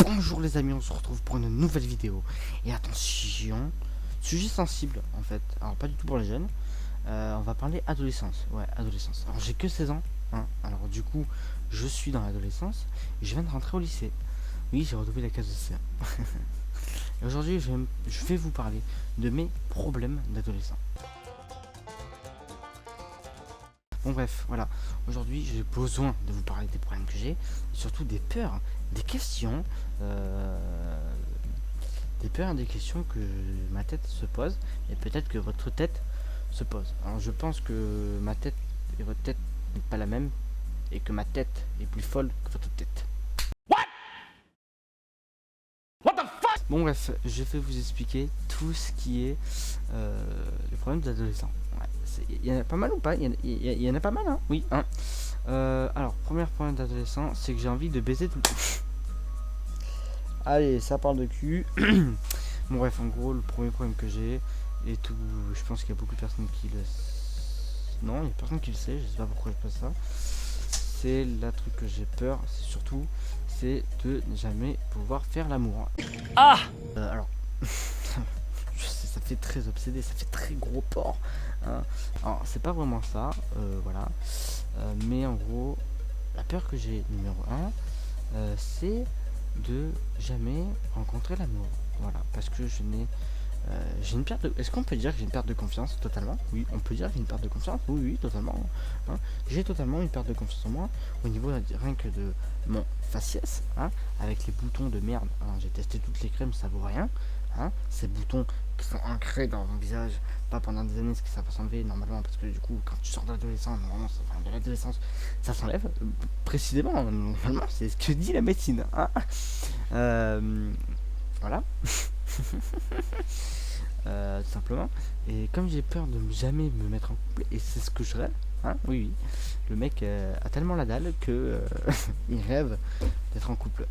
Bonjour les amis, on se retrouve pour une nouvelle vidéo. Et attention, sujet sensible en fait. Alors pas du tout pour les jeunes. On va parler adolescence. Ouais, adolescence. Alors j'ai que 16 ans. Hein. Alors du coup, je suis dans l'adolescence. Et je viens de rentrer au lycée. Oui, j'ai retrouvé la case de CA. Et aujourd'hui, je vais vous parler de mes problèmes d'adolescent. Bon bref, voilà. Aujourd'hui, j'ai besoin de vous parler des problèmes que j'ai, et surtout des peurs, des questions, des questions que ma tête se pose, et peut-être que votre tête se pose. Alors je pense que ma tête et votre tête n'est pas la même, et que ma tête est plus folle que votre tête. Bon bref, je vais vous expliquer tout ce qui est les problèmes d'adolescents. Ouais, il y en a pas mal ou pas? Il y en a pas mal, hein? Oui, hein. Alors, premier problème d'adolescent, c'est que j'ai envie de baiser tout le temps. Allez, ça parle de cul. Bon bref, en gros, le premier problème que j'ai, et tout, je pense qu'il y a beaucoup de personnes qui le... Non, il y a personne qui le sait, je sais pas pourquoi je pense ça. C'est la truc que j'ai peur, c'est surtout, c'est de ne jamais pouvoir faire l'amour. Ah Alors, je sais, ça fait très obsédé, ça fait très gros porc. Hein. Alors, c'est pas vraiment ça, voilà. Mais en gros, la peur que j'ai, numéro 1, c'est de jamais rencontrer l'amour. Voilà, parce que j'ai une perte de... Est-ce qu'on peut dire que j'ai une perte de confiance totalement? Oui, on peut dire que j'ai une perte de confiance. Oui, oui, totalement. Hein. J'ai totalement une perte de confiance en moi au niveau rien que de mon faciès, hein, avec les boutons de merde. Hein. J'ai testé toutes les crèmes, ça vaut rien. Hein. Ces boutons qui sont ancrés dans mon visage, pas pendant des années, ce que ça va s'enlever normalement, parce que du coup, quand tu sors de l'adolescence, normalement, de l'adolescence, ça s'enlève. Précisément, normalement, c'est ce que dit la médecine. Hein. Voilà. Tout simplement. Et comme j'ai peur de jamais me mettre en couple, et c'est ce que je rêve, hein, oui, oui, le mec a tellement la dalle que il rêve d'être en couple.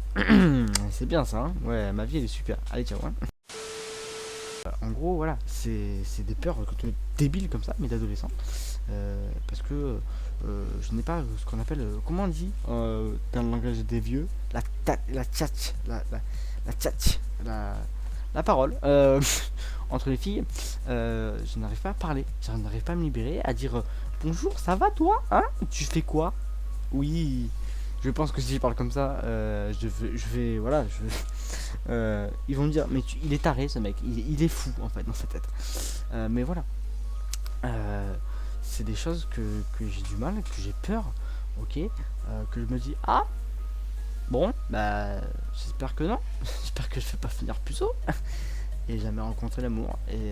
C'est bien ça, hein. Ouais, ma vie elle est super. Allez, ciao. Hein. En gros, voilà, c'est des peurs débiles comme ça, mais d'adolescent. Parce que je n'ai pas ce qu'on appelle, comment on dit dans le langage des vieux, la parole entre les filles. Je n'arrive pas à parler, je n'arrive pas à me libérer, à dire bonjour, ça va toi, hein, tu fais quoi? Oui, je pense que si je parle comme ça, voilà, ils vont me dire mais il est taré ce mec, il est fou en fait dans sa tête. Mais voilà, c'est des choses que j'ai du mal, que j'ai peur, ok, que je me dis ah bon, bah j'espère que non, j'espère que je vais pas finir puceau et jamais rencontrer l'amour et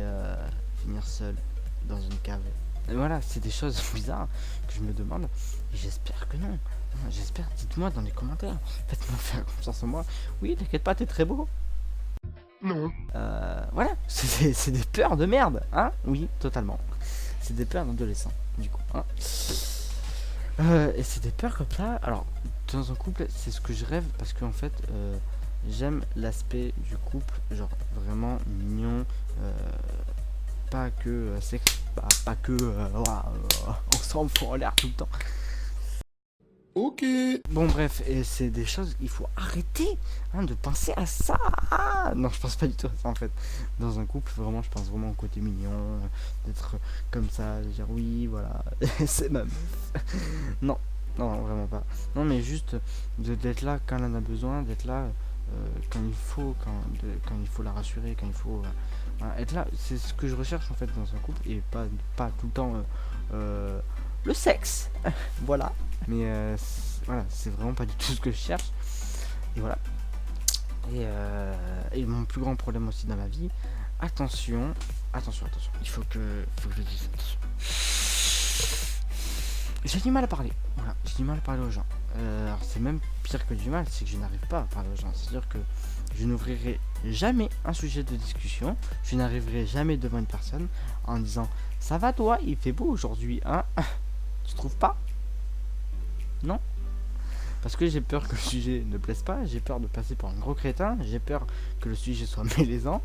finir seul dans une cave. Et voilà, c'est des choses bizarres que je me demande et j'espère que non. J'espère, dites-moi dans les commentaires, faites-moi faire confiance en moi. Oui, t'inquiète pas, t'es très beau. Non. Voilà, c'est des peurs de merde, hein. Oui, totalement. C'est des peurs d'adolescent, du coup. Hein. Et c'est des peurs comme ça. Alors, dans un couple, c'est ce que je rêve parce qu'en fait, j'aime l'aspect du couple, genre vraiment mignon, pas que sexe, pas que ensemble en l'air tout le temps. Ok. Bon bref, et c'est des choses, il faut arrêter hein, de penser à ça. Ah, non, je pense pas du tout à ça en fait. Dans un couple, vraiment, je pense vraiment au côté mignon, d'être comme ça, de dire oui, voilà, c'est ma meuf. Non, non, vraiment pas. Non, mais juste d'être là quand elle en a besoin, d'être là quand il faut, quand il faut la rassurer, quand il faut être là. C'est ce que je recherche en fait dans un couple et pas tout le temps le sexe. Voilà. Mais voilà, c'est vraiment pas du tout ce que je cherche. Et voilà. Et mon plus grand problème aussi dans ma vie, attention, il faut que je dise attention. J'ai du mal à parler. Voilà, j'ai du mal à parler aux gens. Alors c'est même pire que du mal, c'est que je n'arrive pas à parler aux gens. C'est-à-dire que je n'ouvrirai jamais un sujet de discussion. Je n'arriverai jamais devant une personne en disant ça va toi, il fait beau aujourd'hui, hein? Tu trouves pas? Non, parce que j'ai peur que le sujet ne plaise pas, j'ai peur de passer pour un gros crétin, j'ai peur que le sujet soit malaisant.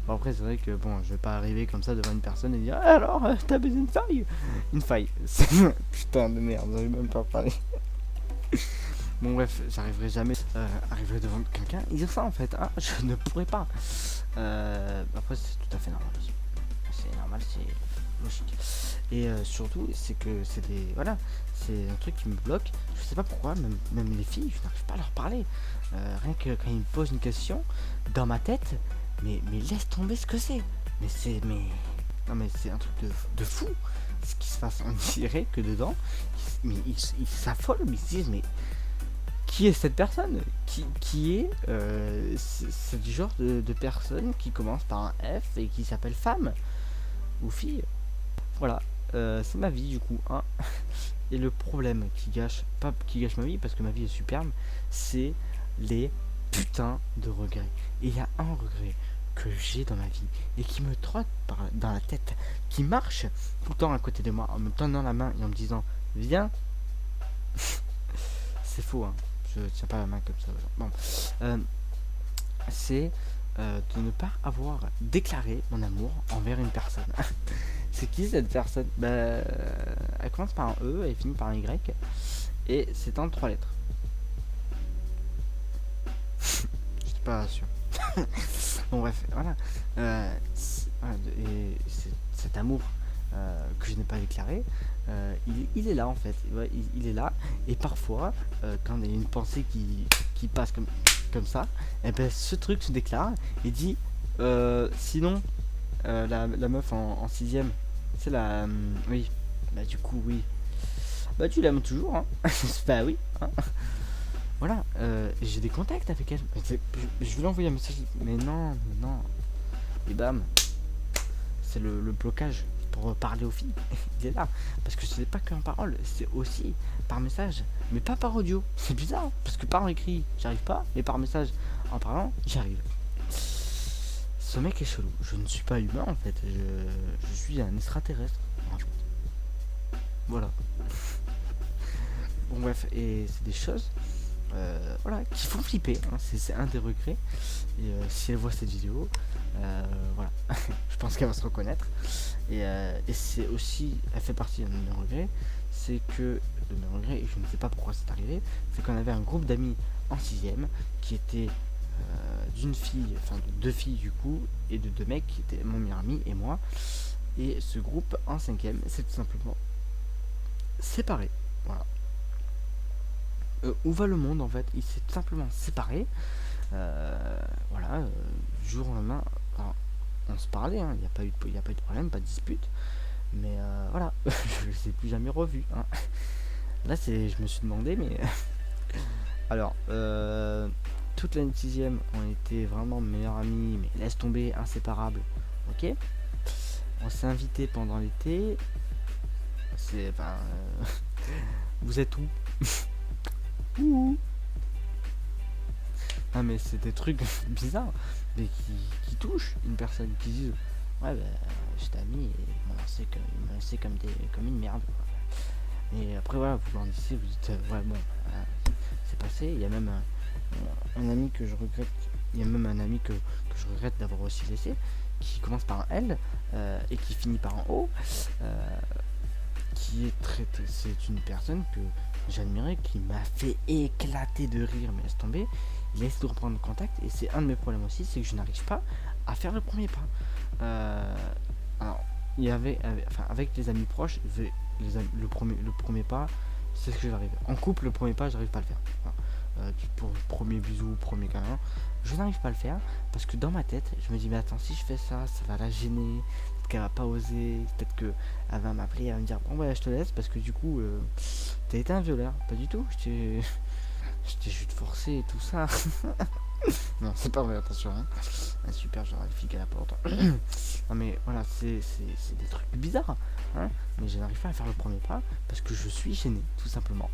Bon après c'est vrai que bon, je vais pas arriver comme ça devant une personne et dire alors t'as besoin d'une faille. Une faille. Putain de merde, j'arrive même pas à parler. Bon bref, j'arriverai jamais arriver devant quelqu'un et dire ça en fait, hein, je ne pourrais pas. Après c'est tout à fait normal aussi. C'est normal, c'est logique. Et surtout, c'est que c'est des... Voilà, c'est un truc qui me bloque. Je sais pas pourquoi, même les filles, je n'arrive pas à leur parler. Rien que quand ils me posent une question, dans ma tête, mais laisse tomber ce que c'est. Mais c'est... Mais... Non mais c'est un truc de fou. Ce qui se passe, on dirait que dedans, ils s'affolent, mais ils se disent, mais qui est cette personne qui est c'est du genre de personne qui commence par un F et qui s'appelle femme ou fille. Voilà, c'est ma vie du coup, hein. Et le problème pas qui gâche ma vie parce que ma vie est superbe, c'est les putains de regrets. Et il y a un regret que j'ai dans ma vie et qui me trotte dans la tête, qui marche tout le temps à côté de moi en me tendant la main et en me disant viens. C'est faux, hein. Je tiens pas la main comme ça. Bon, c'est de ne pas avoir déclaré mon amour envers une personne. C'est qui cette personne? Elle commence par un E et finit par un Y. Et c'est en 3 lettres. Je suis pas sûr. Bon bref, voilà. Et cet amour que je n'ai pas déclaré, il est là en fait. Ouais, il est là. Et parfois, quand il y a une pensée qui passe comme ça, et ben ce truc se déclare et dit sinon la meuf en 6ème, c'est la oui, bah du coup oui, bah tu l'aimes toujours, hein. Bah oui, hein. Voilà, j'ai des contacts avec elle. Je vais lui envoyer un message, mais non. Et bam, c'est le blocage pour parler aux filles. Il est là, parce que ce n'est pas qu'en parole, c'est aussi par message, mais pas par audio. C'est bizarre, hein, parce que par écrit, j'arrive pas, mais par message, en parlant, j'arrive. Ce mec est chelou. Je ne suis pas humain en fait. Je suis un extraterrestre. Voilà. Bon bref, et c'est des choses voilà, qui font flipper, hein. C'est un des regrets. Et si elle voit cette vidéo, voilà, je pense qu'elle va se reconnaître. Et c'est aussi, elle fait partie de mes regrets. C'est que de mes regrets, et je ne sais pas pourquoi c'est arrivé, c'est qu'on avait un groupe d'amis en 6ème qui était d'une fille, enfin de 2 filles du coup, et de 2 mecs qui étaient mon meilleur ami et moi. Et ce groupe en 5ème c'est tout simplement séparé. Voilà. Où va le monde en fait? Il s'est tout simplement séparé. Voilà, du jour au lendemain. Alors, on se parlait, hein, il n'y a pas eu de problème, pas de dispute. Mais voilà, je ne les ai plus jamais revus, hein. Là, je me suis demandé, mais alors, toute l'année de 6ème, on était vraiment meilleurs amis, mais laisse tomber, inséparables. Ok. On s'est invité pendant l'été. C'est, vous êtes où? Ouh. Ah mais c'est des trucs bizarres, mais qui touchent une personne, qui disent ouais j'étais ami et ils m'ont laissé comme une merde, quoi. Et après voilà, vous grandissez, vous dites ouais bon, c'est passé. Il y a même un ami que je regrette, il y a même un ami que je regrette d'avoir aussi laissé, qui commence par un L et qui finit par un O, qui est traité, c'est une personne que j'admirais, qui m'a fait éclater de rire, mais laisse tomber. Il a essayé de reprendre contact et c'est un de mes problèmes aussi, c'est que je n'arrive pas à faire le premier pas. Alors il y avait avec les amis proches, le premier pas, c'est ce que j'arrive. En couple, le premier pas, j'arrive pas à le faire. Voilà. Pour le premier bisou, premier câlin, je n'arrive pas à le faire parce que dans ma tête, je me dis mais attends, si je fais ça, ça va la gêner. Peut-être qu'elle va pas oser, peut-être qu'elle va m'appeler, elle va me dire bon ouais je te laisse parce que du coup t'as été un violeur. Pas du tout, je t'ai juste forcé et tout ça. Non, c'est pas vrai, attention, hein. Ah, super, j'aurais le flic à la porte. Non mais voilà, c'est des trucs bizarres, hein. Mais je n'arrive pas à faire le premier pas parce que je suis gêné, tout simplement.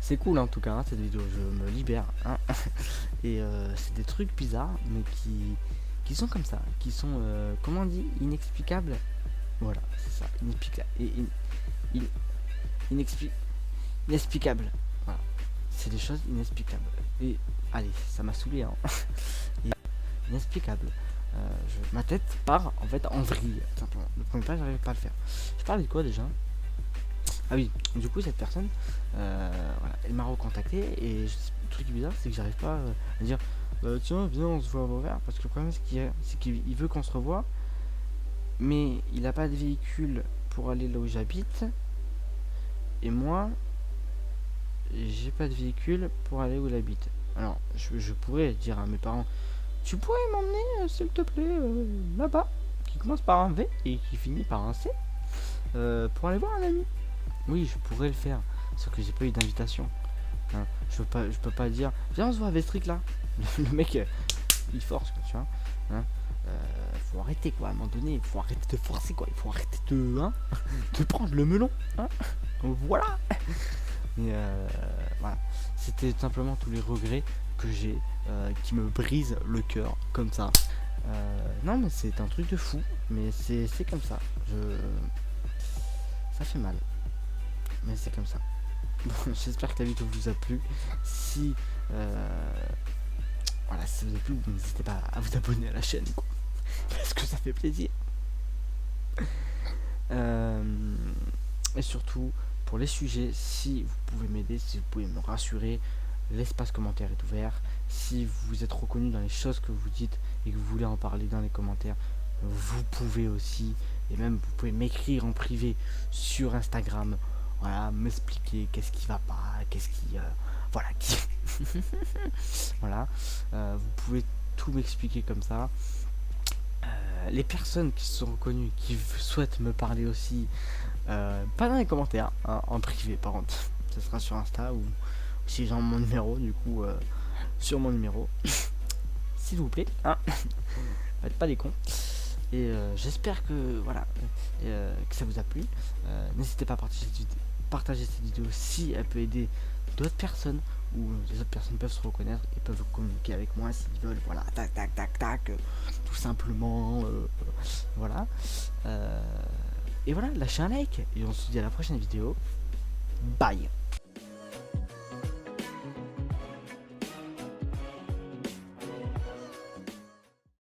C'est cool en tout cas, hein, cette vidéo, je me libère, hein. Et c'est des trucs bizarres, mais qui sont comme ça, qui sont, comment on dit, inexplicables. Voilà, c'est ça, inexplicable. Et inexplicable. Voilà. C'est des choses inexplicables. Et allez, ça m'a saoulé, hein. Et inexplicable. Ma tête part en fait en vrille, simplement. Le premier pas, j'arrive pas à le faire. Je parlais de quoi déjà? Ah oui, du coup cette personne, voilà, elle m'a recontacté et le truc bizarre c'est que j'arrive pas à dire tiens viens on se voit à Vauvert parce que le problème c'est qu'il veut qu'on se revoie mais il a pas de véhicule pour aller là où j'habite et moi j'ai pas de véhicule pour aller où il habite. Alors je pourrais dire à mes parents tu pourrais m'emmener s'il te plaît là-bas qui commence par un V et qui finit par un C pour aller voir un ami. Oui, je pourrais le faire, sauf que j'ai pas eu d'invitation. Hein. Je peux pas dire viens on se voit à Vestric là. Le mec il force quoi, tu vois. Hein. Faut arrêter quoi, à un moment donné, il faut arrêter de forcer quoi, il faut arrêter de, hein, de prendre le melon. Hein. Voilà. Et voilà, c'était simplement tous les regrets que j'ai qui me brisent le cœur comme ça. Non mais c'est un truc de fou, mais c'est comme ça. Ça fait mal, mais c'est comme ça. Bon, j'espère que la vidéo vous a plu. Si voilà, si ça vous a plu, n'hésitez pas à vous abonner à la chaîne, quoi. Parce que ça fait plaisir. Et surtout, pour les sujets, si vous pouvez m'aider, si vous pouvez me rassurer, l'espace commentaire est ouvert. Si vous êtes reconnu dans les choses que vous dites et que vous voulez en parler dans les commentaires, vous pouvez aussi, et même vous pouvez m'écrire en privé sur Instagram. Voilà, m'expliquer qu'est-ce qui va pas, qu'est-ce qui voilà, voilà, vous pouvez tout m'expliquer comme ça. Les personnes qui sont reconnues, qui souhaitent me parler aussi, pas dans les commentaires, hein, en privé par contre, ce sera sur Insta ou si j'ai mon numéro, du coup, sur mon numéro, s'il vous plaît, hein. Faites pas des cons. Et j'espère que voilà, que ça vous a plu. N'hésitez pas à partager cette vidéo si elle peut aider d'autres personnes ou les autres personnes peuvent se reconnaître et peuvent communiquer avec moi s'ils veulent. Voilà, tac tac tac tac, tout simplement. Voilà. Et voilà, lâchez un like et on se dit à la prochaine vidéo. Bye.